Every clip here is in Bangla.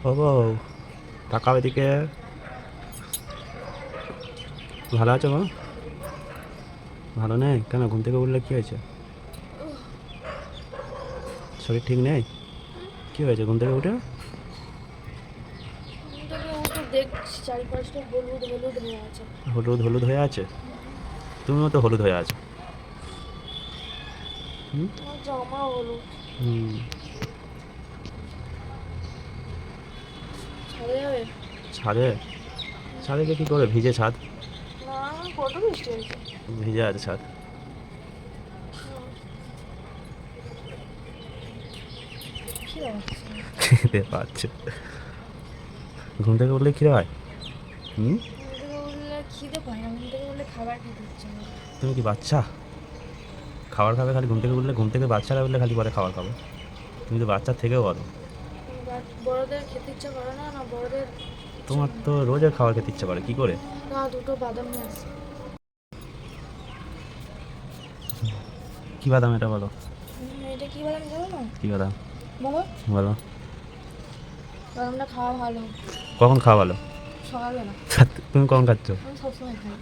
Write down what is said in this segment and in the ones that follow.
ও বউ, তাকাও এদিকে। ভালো আছো মা? ভালো নেই কেন? ঘুম থেকে উঠলে কী হয়েছে? শরীর ঠিক নেই? কী হয়েছে ঘুম থেকে উঠে? দেখছি চারিপাশটা হলুদ হলুদ হয়ে আছে। হলুদ হলুদ হয়ে আছে? তুমিও তো হলুদ হয়ে আছো। হুম আমার জামা হলুদ। হুম। ছাড়ে যাবে? ছাদে? ছাদে গিয়ে কী করবে? ভিজে ছাদ। না, কত বৃষ্টি হয়েছে। ভিজে আছে ছাদ। খিদে পাচ্ছে। খিদে পাচ্ছে? ঘুম থেকে উঠলে খিদে হয়? হুম। ঘুম থেকে উঠলে খিদে পায় না, ঘুম থেকে উঠলে খাবার খেতে ইচ্ছে করে। তুমি কি বাচ্চা? খাবার খাবে খালি ঘুম থেকে উঠলে? ঘুম থেকে বাচ্চারা উঠলে খালি পরে খাবার খাবে? তুমি তো বাচ্চার থেকেও বলো। বড়দের খেতে ইচ্ছা করে না, না বড়দের ইচ্ছা তোমার করে তো রোজের খাবার খেতে ইচ্ছে করে, কী করে? না। দুটো বাদাম নিয়ে আসছে। কী বাদাম এটা বলো? এটা কি বাদাম জানো না? কী বাদাম? বলো। বলো। বাদামটা খাওয়া ভালো। কখন খাওয়া ভালো? সকালবেলা। তুমি কখন খাচ্ছ? আমি সবসময় খাই।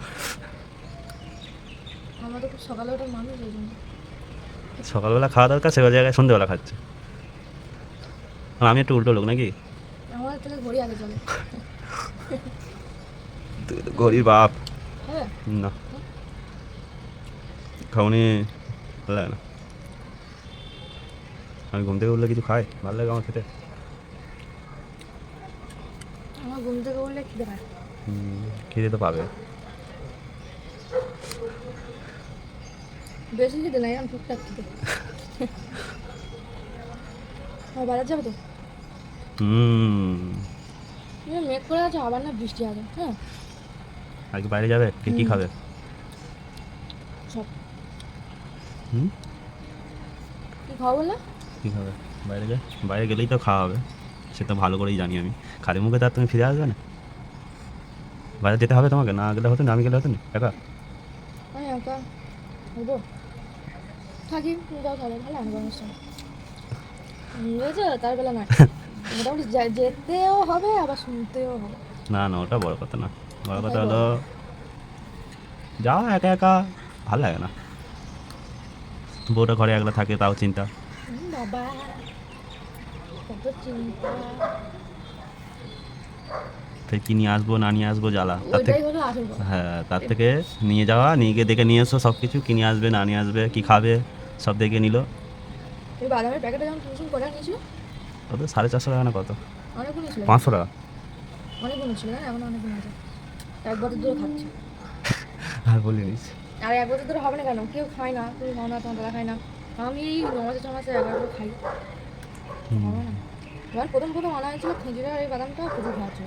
আমরা তো খুব সকালে ওটা মানুষ এই জন্য। সকালবেলা খাওয়া দরকার, সেবার জায়গায় সন্ধ্যেবেলা খাচ্ছে। আর আমি একটু উল্টো লোক নাকি? আমার থেকে ঘড়ি আগে চলে। তুই তো গরিব বাপ। হ্যাঁ। না, খাওনি, ভালো লাগে না। আমি ঘুম থেকে উঠলে কিছু খাই, ভালো লাগে আমার খেতে। আমার ঘুম থেকে উঠলে খিদে পায়। খিদে তো পাবে। বেশি খিদে নাই, আমি টুকটাক খিদে। আমার বাজার যাবে তো? মেঘ করে আছে, আবার না বৃষ্টি হবে। হ্যাঁ, আজকে বাইরে যাবে? কে কী খাবে? সব। হুম। কি খাবো বললে? কী খাবে? বাইরে যায়, বাইরে গেলেই তো খাওয়া হবে, সে তো ভালো করেই জানি আমি। খালি মুখে তো আর তুমি ফিরে আসবে না। বাইরে যেতে হবে তোমাকে, না গেলে হতো না, আমি গেলে হতো না একা। আমি একা হবো, থাকি তুমি যাও তাহলে, ভালো আমি গরমের সময় বুঝেছো, তার বেলা নয়। মোটামুটি যেতেও হবে আবার শুনতেও হবে। না না, ওটা বড় কথা না। বড় কথা ওটাই হলো বড়। যাও একা একা, ভালো লাগে না। বউটা ঘরে একলা থাকে তাও চিন্তা। বাবা, কত চিন্তা। ফের কী নিয়ে আসবো না নিয়ে আসবো জ্বালা, তার থেকে। ওইটাই হলো আসল কথা। হ্যাঁ, তার থেকে নিয়ে যাওয়া, নিয়ে গিয়ে দেখে নিয়ে এসো সব কিছু, কী নিয়ে আসবে না নিয়ে আসবে, কী খাবে, সব দেখে নিল। এই বাদামের প্যাকেটটা যখন টিউশন করে নিয়েছিল, কত? 450 টাকা না কত? অনেকগুলো ছিল। 500 টাকা? অনেকগুলো ছিল, এখন অনেকগুলো আছে। এক বছর ধরে খাচ্ছি। আর বলিস। আর এক বছর ধরে হবে না কেন? কেউ খায় না, তুমি খাও না, তোমার দাদা খায় না। আমি এই 9 মাসে 6 মাসে একবার করে খাই। হবে না। এবার প্রথম প্রথম আনা হয়েছিল খেজুরের, আর এই বাদামটা প্রচুর খাওয়া ছিল।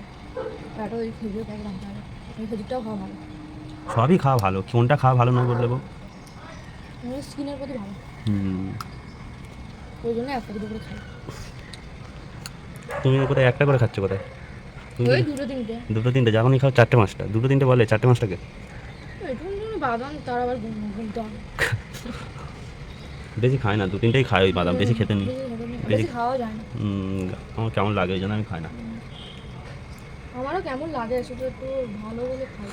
আর একটা ওই খেজুরের প্যাকেট আনতে হবে। ওই খেজুরটাও খাওয়া ভালো। সবই খাওয়া ভালো, কোনটা খাওয়া ভালো নয় বললে গো? স্কিনের প্রতি ভালো। হুম। ওই জন্য একটা দুটো করে খাই। তুমি কোথায় একটা করে খাচ্ছ কোথায়? তুমি ওই তো দুটো তিনটে। দুটো তিনটে, যখনই খাও 4টে 5টা, দুটো তিনটে বলে 4টে 5টাকে। এরকম বাদাম তার আবার গুনতে হবে। বেশি খায় না, দু তিনটেই খায় ওই বাদাম, বেশি খেতে নেই। বেশি বেশি খাওয়া যায় না। আমার কেমন লাগে ওই জন্য আমি খাই না। আমারও কেমন লাগে, শুধু একটু ভালো বলে খাই।